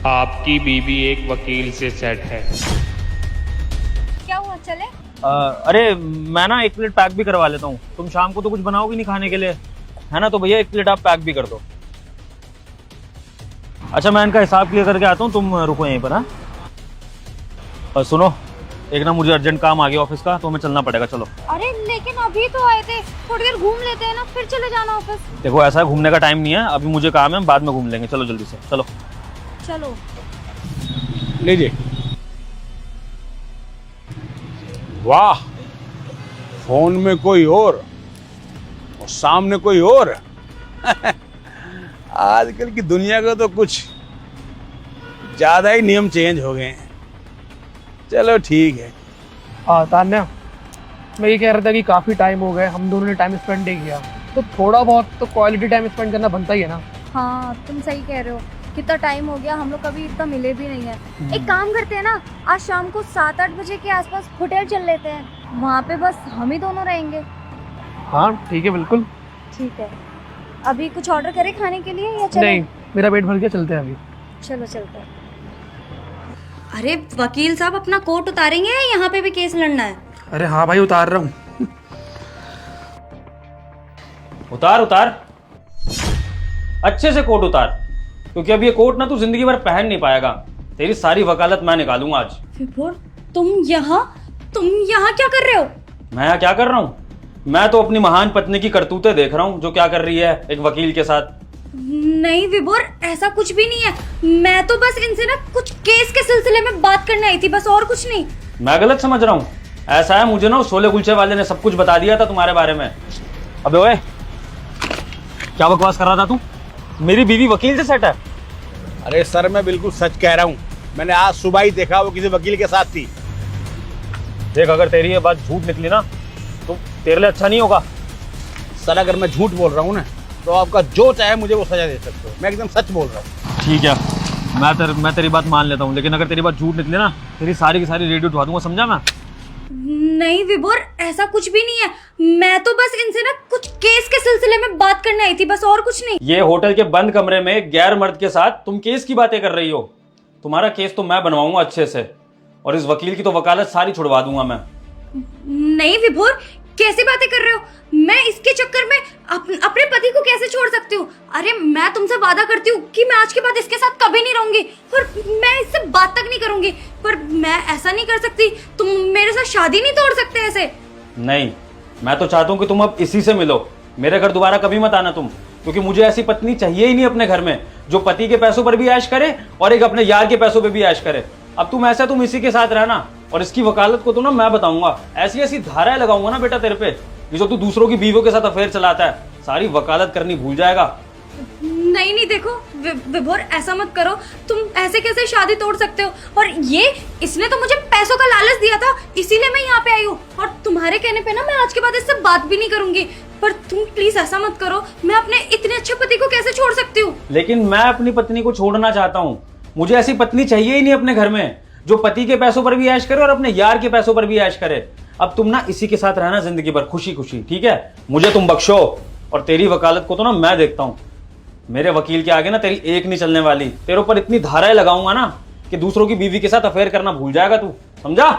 आपकी बीवी एक वकील से सेट है। क्या हुआ, चले? अरे मैं ना एक प्लेट पैक भी करवा लेता हूँ। तुम शाम को तो कुछ बनाओगी नहीं खाने के लिए, है ना? तो भैया एक प्लेट आप पैक भी कर दो। अच्छा मैं इनका हिसाब क्लियर करके आता हूँ, तुम रुको यहीं पर। हाँ सुनो, एक ना मुझे अर्जेंट काम आ गया ऑफिस का, तो हमें चलना पड़ेगा। चलो। अरे लेकिन अभी तो आए थे, थोड़ी देर घूम लेते हैं ना, फिर चले जाना ऑफिस। देखो ऐसा है, घूमने का टाइम नहीं है अभी, मुझे काम है, हम बाद में घूम लेंगे। चलो जल्दी से चलो। चलो। लीजिए। वाह, फोन में कोई और सामने कोई और। आजकल की दुनिया का तो कुछ ज्यादा ही नियम चेंज हो गए हैं। चलो ठीक है। तान्या, मैं ये कह रहा था कि काफ़ी टाइम हो गए, हम दोनों ने टाइम स्पेंड नहीं किया, तो थोड़ा बहुत तो क्वालिटी टाइम स्पेंड करना बनता ही है ना। हाँ तुम सही कह रहे हो, कितना टाइम हो गया, हम लोग कभी इतना मिले भी नहीं है। एक काम करते हैं ना, आज शाम को 7-8 बजे के आसपास होटल चल लेते हैं, वहाँ पे बस हम ही दोनों रहेंगे। हाँ ठीक है, बिल्कुल। ठीक है, अभी कुछ ऑर्डर करें खाने के लिए या चले? नहीं, मेरा पेट भर गया, चलते हैं अभी। चलो चलते हैं। अरे वकील साहब, अपना कोट उतारेंगे या यहाँ पे भी केस लड़ना है? अरे हाँ भाई, उतार रहा हूँ। उतार उतार, अच्छे से कोट उतार, क्योंकि अब ये कोट ना तू जिंदगी भर पहन नहीं पाएगा। तेरी सारी वकालत मैं निकालूंगा आज। विभोर, तुम यहाँ क्या कर रहे हो? मैं यहाँ क्या कर रहा हूँ? मैं तो अपनी महान पत्नी की करतूतें देख रहा हूँ, जो क्या कर रही है एक वकील के साथ। नहीं विभोर, ऐसा कुछ भी नहीं है। मैं तो बस इनसे ना कुछ केस के सिलसिले में बात करने आई थी, बस और कुछ नहीं। मैं गलत समझ रहा हूँ? ऐसा है, मुझे ना उस छोले कुलचे वाले ने सब कुछ बता दिया था तुम्हारे बारे में। अबे ओए, क्या बकवास कर रहा था तू? मेरी बीवी वकील से सेट है। अरे सर, मैं बिल्कुल सच कह रहा हूँ, मैंने आज सुबह ही देखा वो किसी वकील के साथ थी। देख, अगर तेरी ये बात झूठ निकली ना तो तेरे लिए अच्छा नहीं होगा। सर अगर मैं झूठ बोल रहा हूँ ना, तो आपका जो चाहे मुझे वो सजा दे सकते हो। मैं एकदम सच बोल रहा हूँ। ठीक है, मैं तेरी बात मान लेता हूँ, लेकिन अगर तेरी बात झूठ निकले ना, तेरी सारी की सारी रेडियो उठवा दूंगा, समझा? मैं नहीं विभोर, ऐसा कुछ भी नहीं है। मैं तो बस इनसे ना कुछ केस के सिलसिले में बात करने आई थी, बस और कुछ नहीं। ये होटल के बंद कमरे में एक गैर मर्द के साथ तुम केस की बातें कर रही हो। तुम्हारा केस तो मैं बनवाऊंगा अच्छे से, और इस वकील की तो वकालत सारी छुड़वा दूंगा मैं। नहीं विभोर, कैसी बातें कर रहे हो? मैं इसके चक्कर में अपने पति को कैसे छोड़ सकती हूँ? अरे मैं तुमसे वादा करती हूँ कि मैं आज के बाद इसके साथ कभी नहीं रहूंगी, और मैं इससे बात तक नहीं करूंगी। पर मैं ऐसा नहीं कर सकती, तुम मेरे साथ शादी नहीं तोड़ सकते ऐसे। नहीं, मैं तो चाहता हूँ कि तुम अब इसी से मिलो। मेरे घर दोबारा कभी मत आना तुम, क्योंकि मुझे ऐसी पत्नी चाहिए ही नहीं अपने घर में, जो पति के पैसों पर भी ऐश करे और एक अपने यार के पैसों पर भी ऐश करे। अब तुम इसी के साथ रहना, और इसकी वकालत को तो ना मैं बताऊंगा। ऐसी ऐसी धाराएं लगाऊंगा ना बेटा तेरे पे, ये जो तू दूसरों की बीवियों के साथ अफेयर चलाता है, सारी वकालत करनी भूल जाएगा। नहीं नहीं, देखो विभोर, ऐसा मत करो। तुम ऐसे कैसे शादी तोड़ सकते हो? और ये इसने तो मुझे पैसों का लालच दिया था, इसीलिए मैं यहाँ पे आई हूँ, और तुम्हारे कहने पे ना मैं आज के बाद इससे बात भी नहीं करूंगी। पर तुम प्लीज ऐसा मत करो, मैं अपने इतने अच्छे पति को कैसे छोड़ सकती हूँ? लेकिन मैं अपनी पत्नी को छोड़ना चाहता हूँ। मुझे ऐसी पत्नी चाहिए ही नहीं अपने घर में, जो पति के पैसों पर भी ऐश करे और अपने यार के पैसों पर भी ऐश करे। अब तुम ना इसी के साथ रहना जिंदगी भर खुशी खुशी, ठीक है? मुझे तुम बख्शो, और तेरी वकालत को तो ना मैं देखता हूँ। मेरे वकील के आगे ना तेरी एक नहीं चलने वाली। तेरे ऊपर इतनी धाराएं लगाऊंगा ना कि दूसरों की बीवी के साथ अफेयर करना भूल जाएगा तू, समझा?